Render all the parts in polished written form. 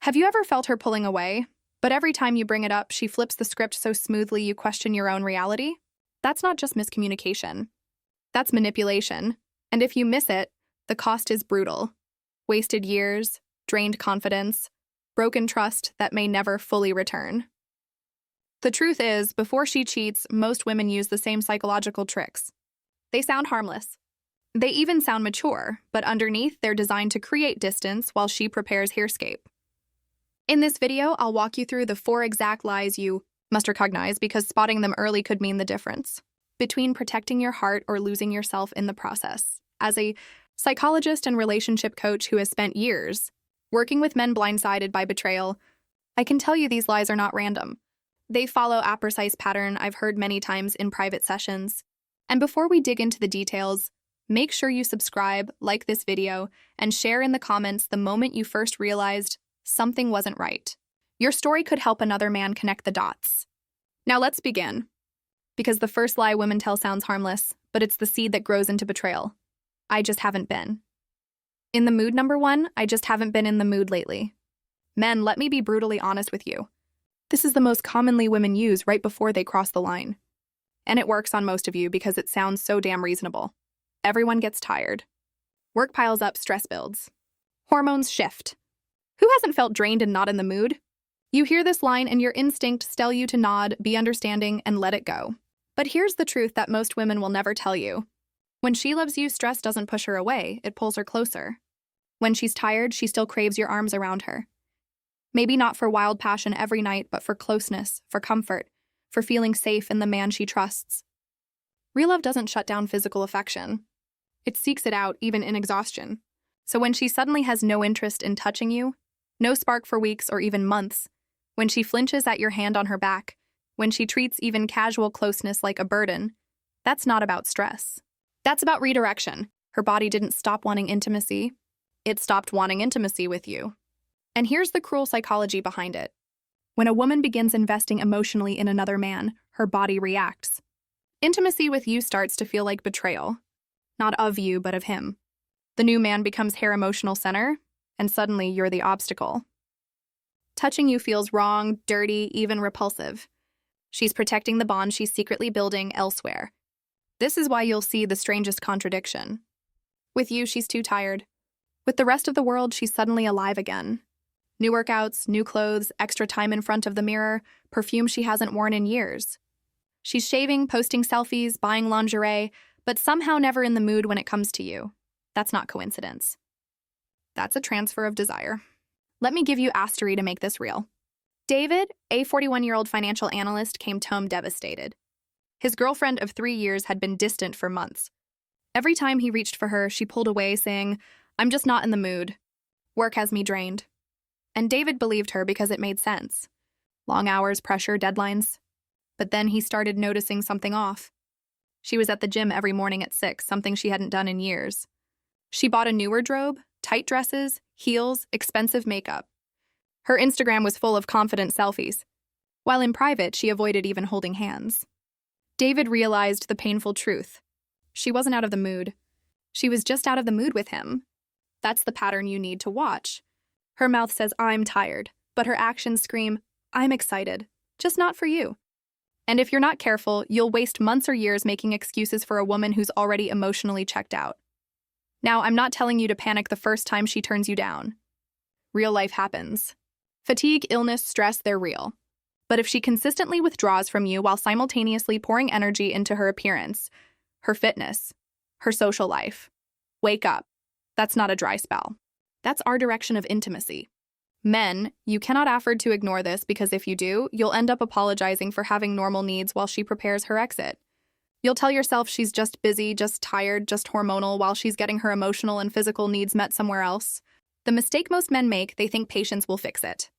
Have you ever felt her pulling away, but every time you bring it up, she flips the script so smoothly you question your own reality? That's not just miscommunication. That's manipulation. And if you miss it, the cost is brutal. Wasted years, drained confidence, broken trust that may never fully return. The truth is, before she cheats, most women use the same psychological tricks. They sound harmless. They even sound mature, but underneath, they're designed to create distance while she prepares hairscape. In this video, I'll walk you through the 4 exact lies you must recognize because spotting them early could mean the difference between protecting your heart or losing yourself in the process. As a psychologist and relationship coach who has spent years working with men blindsided by betrayal, I can tell you these lies are not random. They follow a precise pattern I've heard many times in private sessions. And before we dig into the details, make sure you subscribe, like this video, and share in the comments the moment you first realized something wasn't right. Your story could help another man connect the dots. Now let's begin. Because the first lie women tell sounds harmless, but it's the seed that grows into betrayal. I just haven't been. In the mood number 1, I just haven't been in the mood lately. Men, let me be brutally honest with you. This is the most commonly women use right before they cross the line. And it works on most of you because it sounds so damn reasonable. Everyone gets tired. Work piles up, stress builds. Hormones shift. Who hasn't felt drained and not in the mood? You hear this line and your instincts tell you to nod, be understanding, and let it go. But here's the truth that most women will never tell you. When she loves you, stress doesn't push her away, it pulls her closer. When she's tired, she still craves your arms around her. Maybe not for wild passion every night, but for closeness, for comfort, for feeling safe in the man she trusts. Real love doesn't shut down physical affection. It seeks it out, even in exhaustion. So when she suddenly has no interest in touching you, no spark for weeks or even months, when she flinches at your hand on her back, when she treats even casual closeness like a burden, that's not about stress. That's about redirection. Her body didn't stop wanting intimacy. It stopped wanting intimacy with you. And here's the cruel psychology behind it. When a woman begins investing emotionally in another man, her body reacts. Intimacy with you starts to feel like betrayal. Not of you, but of him. The new man becomes her emotional center, and suddenly you're the obstacle. Touching you feels wrong, dirty, even repulsive. She's protecting the bond she's secretly building elsewhere. This is why you'll see the strangest contradiction. With you, she's too tired. With the rest of the world, she's suddenly alive again. New workouts, new clothes, extra time in front of the mirror, perfume she hasn't worn in years. She's shaving, posting selfies, buying lingerie, but somehow never in the mood when it comes to you. That's not coincidence. That's a transfer of desire. Let me give you a story to make this real. David, a 41-year-old financial analyst, came home devastated. His girlfriend of 3 years had been distant for months. Every time he reached for her, she pulled away, saying, "I'm just not in the mood. Work has me drained." And David believed her because it made sense. Long hours, pressure, deadlines. But then he started noticing something off. She was at the gym every morning at 6, something she hadn't done in years. She bought a new wardrobe, tight dresses, heels, expensive makeup. Her Instagram was full of confident selfies. While in private, she avoided even holding hands. David realized the painful truth. She wasn't out of the mood. She was just out of the mood with him. That's the pattern you need to watch. Her mouth says, "I'm tired," but her actions scream, "I'm excited," just not for you. And if you're not careful, you'll waste months or years making excuses for a woman who's already emotionally checked out. Now, I'm not telling you to panic the first time she turns you down. Real life happens. Fatigue, illness, stress, they're real. But if she consistently withdraws from you while simultaneously pouring energy into her appearance, her fitness, her social life, wake up. That's not a dry spell. That's our direction of intimacy. Men, you cannot afford to ignore this because if you do, you'll end up apologizing for having normal needs while she prepares her exit. You'll tell yourself she's just busy, just tired, just hormonal while she's getting her emotional and physical needs met somewhere else. The mistake most men make, they think patience will fix it.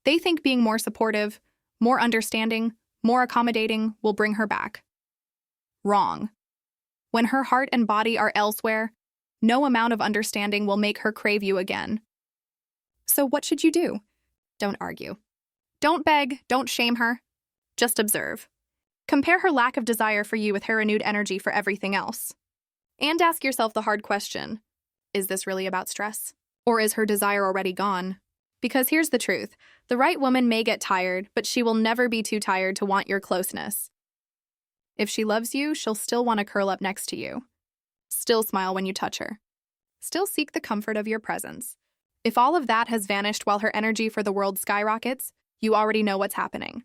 They think being more supportive, more understanding, more accommodating will bring her back. Wrong. When her heart and body are elsewhere, no amount of understanding will make her crave you again. So what should you do? Don't argue. Don't beg, don't shame her. Just observe. Compare her lack of desire for you with her renewed energy for everything else. And ask yourself the hard question, is this really about stress? Or is her desire already gone? Because here's the truth. The right woman may get tired, but she will never be too tired to want your closeness. If she loves you, she'll still want to curl up next to you. Still smile when you touch her. Still seek the comfort of your presence. If all of that has vanished while her energy for the world skyrockets, you already know what's happening.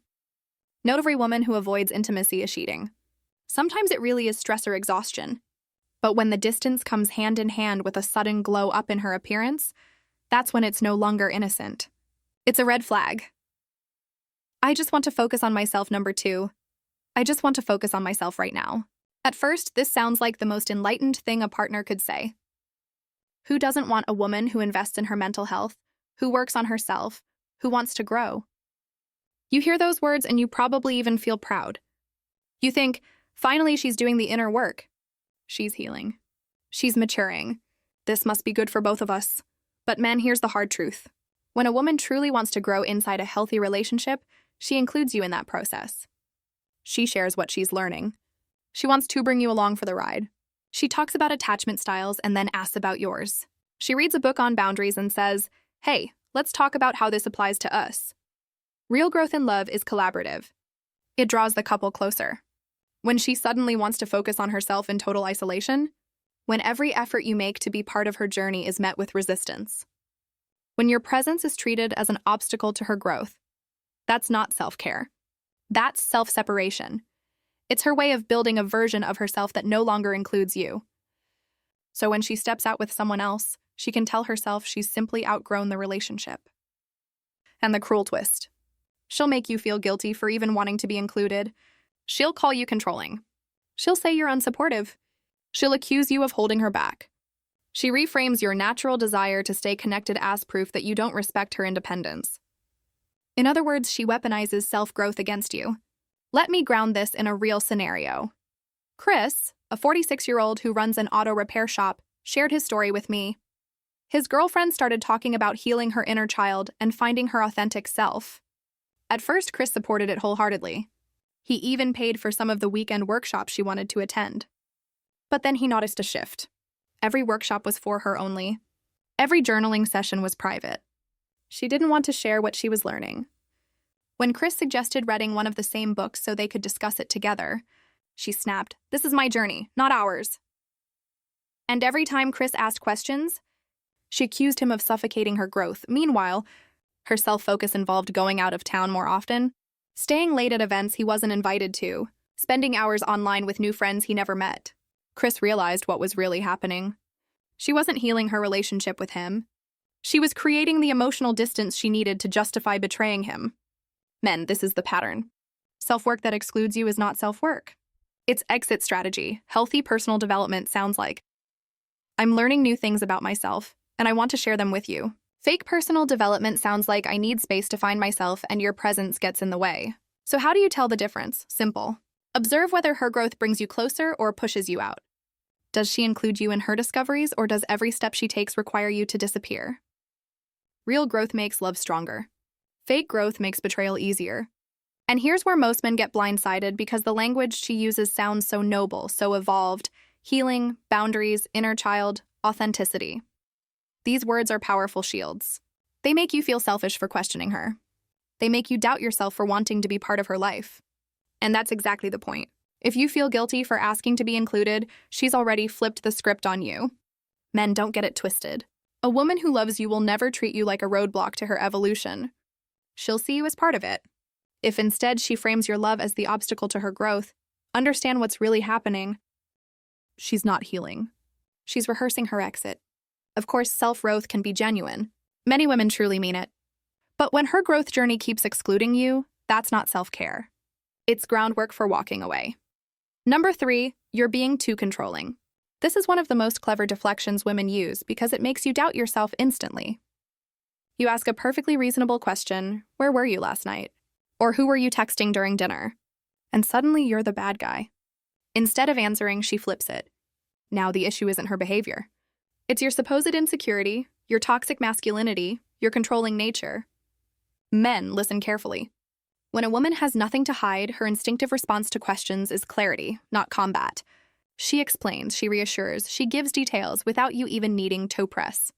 Note every woman who avoids intimacy is cheating. Sometimes it really is stress or exhaustion. But when the distance comes hand in hand with a sudden glow up in her appearance, that's when it's no longer innocent. It's a red flag. I just want to focus on myself, number 2. I just want to focus on myself right now. At first, this sounds like the most enlightened thing a partner could say. Who doesn't want a woman who invests in her mental health, who works on herself, who wants to grow? You hear those words and you probably even feel proud. You think, finally she's doing the inner work. She's healing. She's maturing. This must be good for both of us. But men, here's the hard truth. When a woman truly wants to grow inside a healthy relationship, she includes you in that process. She shares what she's learning. She wants to bring you along for the ride. She talks about attachment styles and then asks about yours. She reads a book on boundaries and says, hey, let's talk about how this applies to us. Real growth in love is collaborative. It draws the couple closer. When she suddenly wants to focus on herself in total isolation, when every effort you make to be part of her journey is met with resistance, when your presence is treated as an obstacle to her growth, that's not self-care. That's self-separation. It's her way of building a version of herself that no longer includes you. So when she steps out with someone else, she can tell herself she's simply outgrown the relationship. And the cruel twist. She'll make you feel guilty for even wanting to be included. She'll call you controlling. She'll say you're unsupportive. She'll accuse you of holding her back. She reframes your natural desire to stay connected as proof that you don't respect her independence. In other words, she weaponizes self-growth against you. Let me ground this in a real scenario. Chris, a 46-year-old who runs an auto repair shop, shared his story with me. His girlfriend started talking about healing her inner child and finding her authentic self. At first, Chris supported it wholeheartedly. He even paid for some of the weekend workshops she wanted to attend. But then he noticed a shift. Every workshop was for her only. Every journaling session was private. She didn't want to share what she was learning. When Chris suggested reading one of the same books so they could discuss it together, she snapped, "This is my journey, not ours." And every time Chris asked questions, she accused him of suffocating her growth. Meanwhile, her self-focus involved going out of town more often, staying late at events he wasn't invited to, spending hours online with new friends he never met. Chris realized what was really happening. She wasn't healing her relationship with him. She was creating the emotional distance she needed to justify betraying him. Men, this is the pattern. Self-work that excludes you is not self-work. It's exit strategy. Healthy personal development sounds like, I'm learning new things about myself, and I want to share them with you. Fake personal development sounds like I need space to find myself and your presence gets in the way. So how do you tell the difference? Simple. Observe whether her growth brings you closer or pushes you out. Does she include you in her discoveries, or does every step she takes require you to disappear? Real growth makes love stronger. Fake growth makes betrayal easier. And here's where most men get blindsided because the language she uses sounds so noble, so evolved. Healing, boundaries, inner child, authenticity. These words are powerful shields. They make you feel selfish for questioning her. They make you doubt yourself for wanting to be part of her life. And that's exactly the point. If you feel guilty for asking to be included, she's already flipped the script on you. Men, don't get it twisted. A woman who loves you will never treat you like a roadblock to her evolution. She'll see you as part of it. If instead she frames your love as the obstacle to her growth, understand what's really happening. She's not healing. She's rehearsing her exit. Of course, self-growth can be genuine. Many women truly mean it. But when her growth journey keeps excluding you, that's not self-care. It's groundwork for walking away. Number 3, you're being too controlling. This is one of the most clever deflections women use because it makes you doubt yourself instantly. You ask a perfectly reasonable question, where were you last night? Or who were you texting during dinner? And suddenly you're the bad guy. Instead of answering, she flips it. Now the issue isn't her behavior. It's your supposed insecurity, your toxic masculinity, your controlling nature. Men, listen carefully. When a woman has nothing to hide, her instinctive response to questions is clarity, not combat. She explains, she reassures, she gives details without you even needing to press.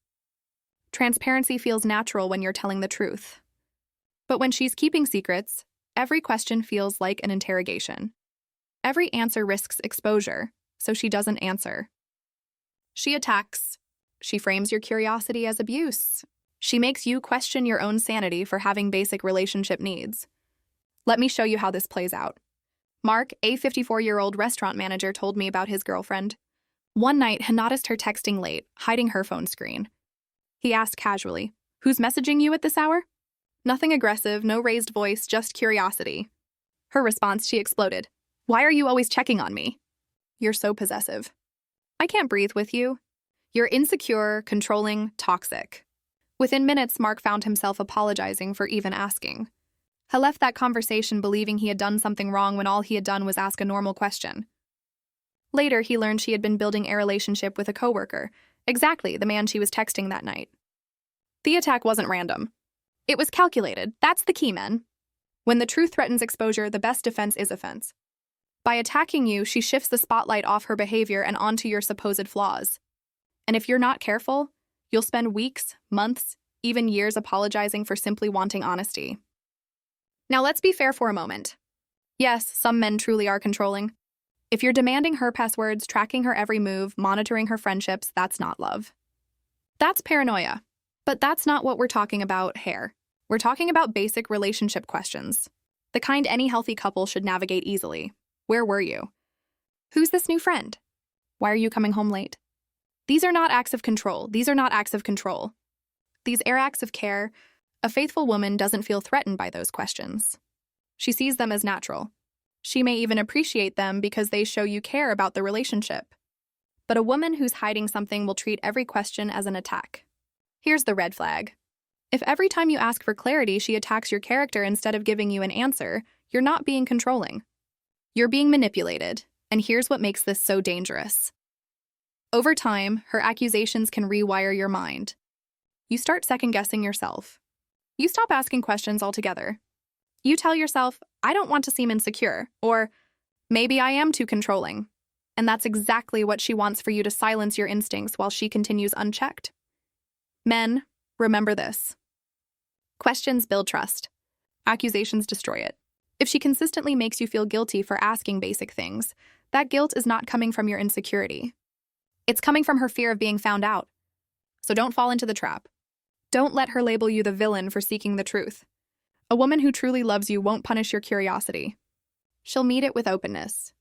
Transparency feels natural when you're telling the truth. But when she's keeping secrets, every question feels like an interrogation. Every answer risks exposure, so she doesn't answer. She attacks. She frames your curiosity as abuse. She makes you question your own sanity for having basic relationship needs. Let me show you how this plays out. Mark, a 54-year-old restaurant manager, told me about his girlfriend. One night, he noticed her texting late, hiding her phone screen. He asked casually, "Who's messaging you at this hour?" Nothing aggressive, no raised voice, just curiosity. Her response, she exploded. "Why are you always checking on me? You're so possessive. I can't breathe with you. You're insecure, controlling, toxic." Within minutes, Mark found himself apologizing for even asking. He left that conversation believing he had done something wrong when all he had done was ask a normal question. Later, he learned she had been building a relationship with a coworker, exactly the man she was texting that night. The attack wasn't random. It was calculated. That's the key, men. When the truth threatens exposure, the best defense is offense. By attacking you, she shifts the spotlight off her behavior and onto your supposed flaws. And if you're not careful, you'll spend weeks, months, even years apologizing for simply wanting honesty. Now let's be fair for a moment. Yes, some men truly are controlling. If you're demanding her passwords, tracking her every move, monitoring her friendships, that's not love. That's paranoia. But that's not what we're talking about here. We're talking about basic relationship questions. The kind any healthy couple should navigate easily. Where were you? Who's this new friend? Why are you coming home late? These are not acts of control. These are not acts of control. These are acts of care. A faithful woman doesn't feel threatened by those questions. She sees them as natural. She may even appreciate them because they show you care about the relationship. But a woman who's hiding something will treat every question as an attack. Here's the red flag. If every time you ask for clarity, she attacks your character instead of giving you an answer, you're not being controlling. You're being manipulated, and here's what makes this so dangerous. Over time, her accusations can rewire your mind. You start second-guessing yourself. You stop asking questions altogether. You tell yourself, "I don't want to seem insecure," or "Maybe I am too controlling." And that's exactly what she wants, for you to silence your instincts while she continues unchecked. Men, remember this. Questions build trust. Accusations destroy it. If she consistently makes you feel guilty for asking basic things, that guilt is not coming from your insecurity. It's coming from her fear of being found out. So don't fall into the trap. Don't let her label you the villain for seeking the truth. A woman who truly loves you won't punish your curiosity. She'll meet it with openness.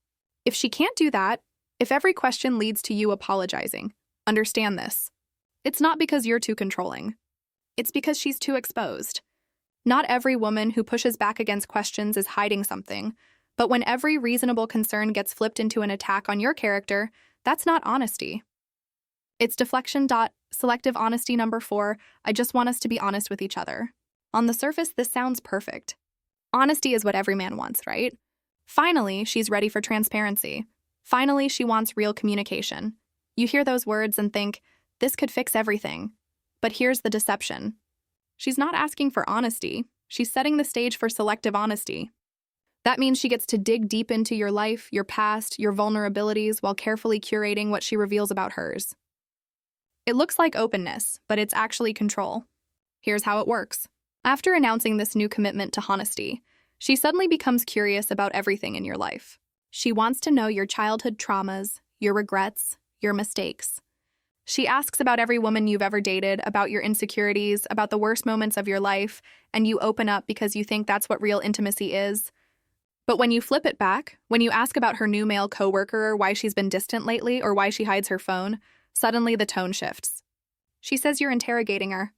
If she can't do that, if every question leads to you apologizing, understand this. It's not because you're too controlling. It's because she's too exposed. Not every woman who pushes back against questions is hiding something, but when every reasonable concern gets flipped into an attack on your character, that's not honesty. It's deflection. Selective honesty number 4. I just want us to be honest with each other. On the surface, this sounds perfect. Honesty is what every man wants, right? Finally, she's ready for transparency. Finally, she wants real communication. You hear those words and think, this could fix everything. But here's the deception. She's not asking for honesty. She's setting the stage for selective honesty. That means she gets to dig deep into your life, your past, your vulnerabilities, while carefully curating what she reveals about hers. It looks like openness, but it's actually control. Here's how it works. After announcing this new commitment to honesty, she suddenly becomes curious about everything in your life. She wants to know your childhood traumas, your regrets, your mistakes. She asks about every woman you've ever dated, about your insecurities, about the worst moments of your life, and you open up because you think that's what real intimacy is. But when you flip it back, when you ask about her new male coworker, why she's been distant lately, or why she hides her phone, suddenly the tone shifts. She says you're interrogating her.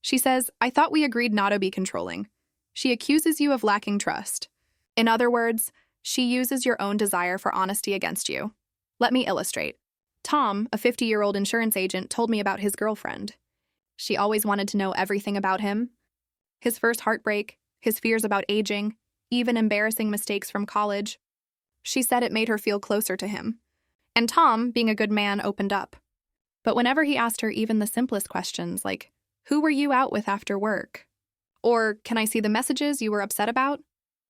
She says, "I thought we agreed not to be controlling." She accuses you of lacking trust. In other words, she uses your own desire for honesty against you. Let me illustrate. Tom, a 50-year-old insurance agent, told me about his girlfriend. She always wanted to know everything about him. His first heartbreak, his fears about aging, even embarrassing mistakes from college. She said it made her feel closer to him. And Tom, being a good man, opened up. But whenever he asked her even the simplest questions, like, "Who were you out with after work?" Or, "Can I see the messages you were upset about?"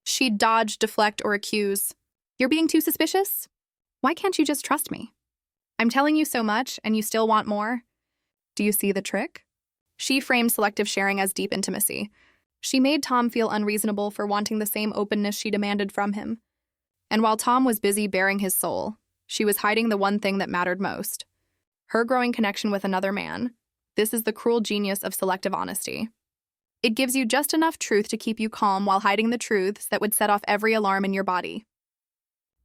she'd dodge, deflect, or accuse. "You're being too suspicious? Why can't you just trust me? I'm telling you so much, and you still want more." Do you see the trick? She framed selective sharing as deep intimacy. She made Tom feel unreasonable for wanting the same openness she demanded from him. And while Tom was busy bearing his soul, she was hiding the one thing that mattered most: her growing connection with another man. This is the cruel genius of selective honesty. It gives you just enough truth to keep you calm while hiding the truths that would set off every alarm in your body.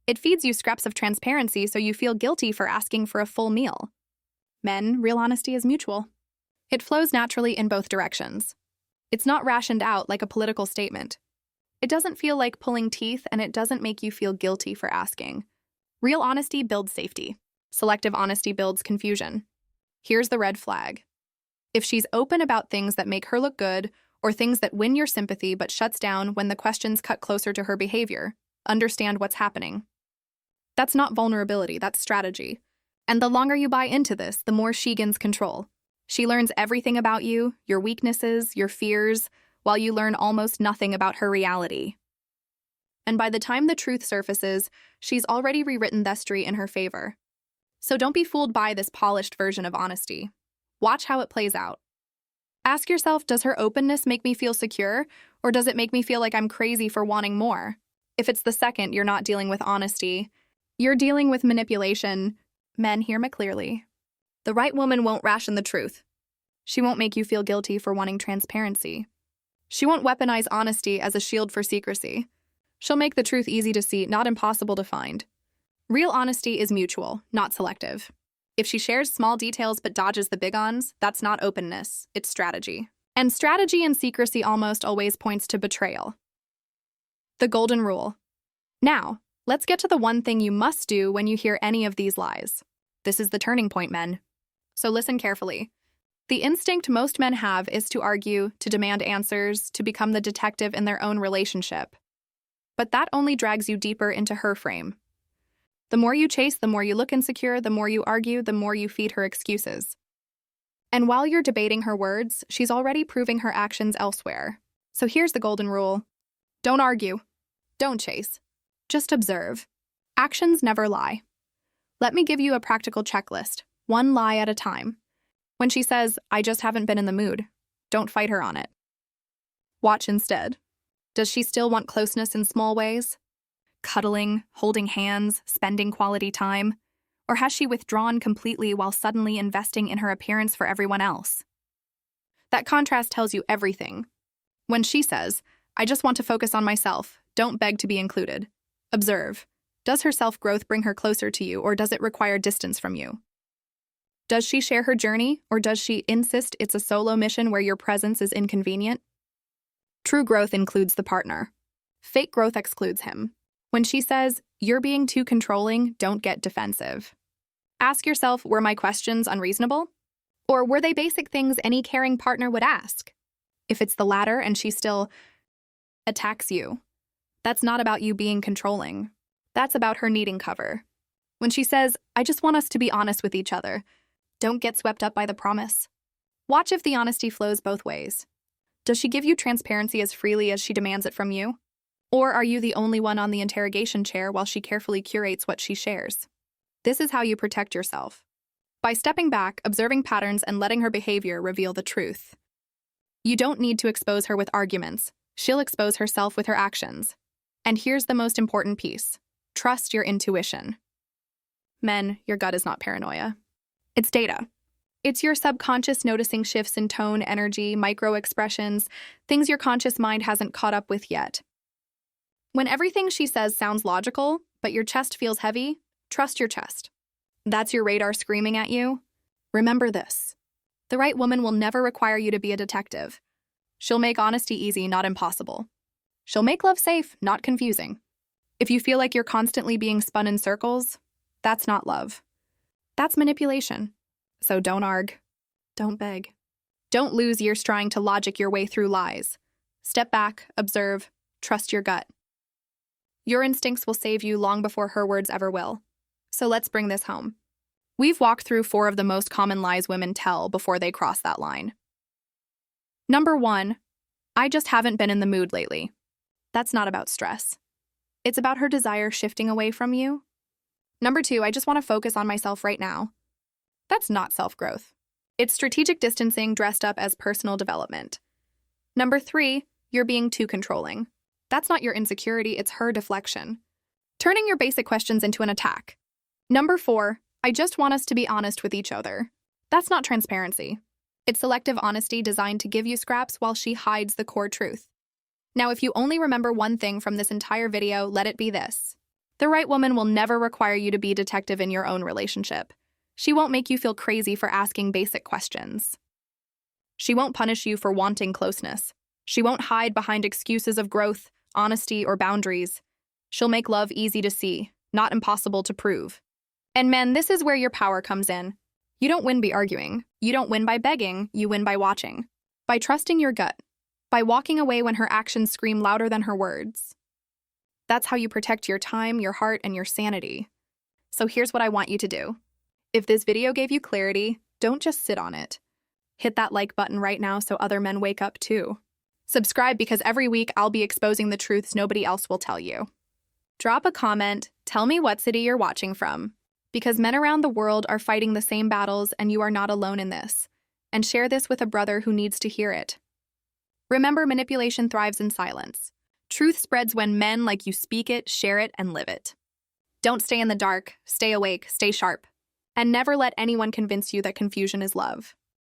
It feeds you scraps of transparency so you feel guilty for asking for a full meal. Men, real honesty is mutual. It flows naturally in both directions. It's not rationed out like a political statement. It doesn't feel like pulling teeth, and it doesn't make you feel guilty for asking. Real honesty builds safety. Selective honesty builds confusion. Here's the red flag. If she's open about things that make her look good, or things that win your sympathy but shuts down when the questions cut closer to her behavior, understand what's happening. That's not vulnerability, that's strategy. And the longer you buy into this, the more she gains control. She learns everything about you, your weaknesses, your fears, while you learn almost nothing about her reality. And by the time the truth surfaces, she's already rewritten the story in her favor. So don't be fooled by this polished version of honesty. Watch how it plays out. Ask yourself, does her openness make me feel secure, or does it make me feel like I'm crazy for wanting more? If it's the second, you're not dealing with honesty. You're dealing with manipulation. Men, hear me clearly. The right woman won't ration the truth. She won't make you feel guilty for wanting transparency. She won't weaponize honesty as a shield for secrecy. She'll make the truth easy to see, not impossible to find. Real honesty is mutual, not selective. If she shares small details but dodges the big ons, that's not openness, it's strategy. And strategy and secrecy almost always points to betrayal. The golden rule. Now, let's get to the one thing you must do when you hear any of these lies. This is the turning point, men. So listen carefully. The instinct most men have is to argue, to demand answers, to become the detective in their own relationship. But that only drags you deeper into her frame. The more you chase, the more you look insecure, the more you argue, the more you feed her excuses. And while you're debating her words, she's already proving her actions elsewhere. So here's the golden rule. Don't argue. Don't chase. Just observe. Actions never lie. Let me give you a practical checklist, one lie at a time. When she says, "I just haven't been in the mood," don't fight her on it. Watch instead. Does she still want closeness in small ways? Cuddling, holding hands, spending quality time? Or has she withdrawn completely while suddenly investing in her appearance for everyone else? That contrast tells you everything. When she says, "I just want to focus on myself," don't beg to be included. Observe. Does her self-growth bring her closer to you, or does it require distance from you? Does she share her journey, or does she insist it's a solo mission where your presence is inconvenient? True growth includes the partner. Fake growth excludes him. When she says, "You're being too controlling," don't get defensive. Ask yourself, were my questions unreasonable? Or were they basic things any caring partner would ask? If it's the latter and she still attacks you, that's not about you being controlling. That's about her needing cover. When she says, "I just want us to be honest with each other," don't get swept up by the promise. Watch if the honesty flows both ways. Does she give you transparency as freely as she demands it from you? Or are you the only one on the interrogation chair while she carefully curates what she shares? This is how you protect yourself. By stepping back, observing patterns, and letting her behavior reveal the truth. You don't need to expose her with arguments. She'll expose herself with her actions. And here's the most important piece. Trust your intuition. Men, your gut is not paranoia. It's data. It's your subconscious noticing shifts in tone, energy, micro-expressions, things your conscious mind hasn't caught up with yet. When everything she says sounds logical, but your chest feels heavy, trust your chest. That's your radar screaming at you. Remember this. The right woman will never require you to be a detective. She'll make honesty easy, not impossible. She'll make love safe, not confusing. If you feel like you're constantly being spun in circles, that's not love. That's manipulation. So don't argue. Don't beg. Don't lose years trying to logic your way through lies. Step back, observe, trust your gut. Your instincts will save you long before her words ever will. So let's bring this home. We've walked through 4 of the most common lies women tell before they cross that line. Number 1, I just haven't been in the mood lately. That's not about stress. It's about her desire shifting away from you. Number 2, I just want to focus on myself right now. That's not self-growth. It's strategic distancing dressed up as personal development. Number 3, you're being too controlling. That's not your insecurity, it's her deflection. Turning your basic questions into an attack. Number 4, I just want us to be honest with each other. That's not transparency. It's selective honesty designed to give you scraps while she hides the core truth. Now, if you only remember one thing from this entire video, let it be this. The right woman will never require you to be detective in your own relationship. She won't make you feel crazy for asking basic questions. She won't punish you for wanting closeness. She won't hide behind excuses of growth, honesty, or boundaries. She'll make love easy to see, not impossible to prove. And men, this is where your power comes in. You don't win by arguing. You don't win by begging. You win by watching. By trusting your gut. By walking away when her actions scream louder than her words. That's how you protect your time, your heart, and your sanity. So here's what I want you to do. If this video gave you clarity, don't just sit on it. Hit that like button right now so other men wake up too. Subscribe because every week I'll be exposing the truths nobody else will tell you. Drop a comment, tell me what city you're watching from. Because men around the world are fighting the same battles and you are not alone in this. And share this with a brother who needs to hear it. Remember, manipulation thrives in silence. Truth spreads when men like you speak it, share it, and live it. Don't stay in the dark, stay awake, stay sharp. And never let anyone convince you that confusion is love.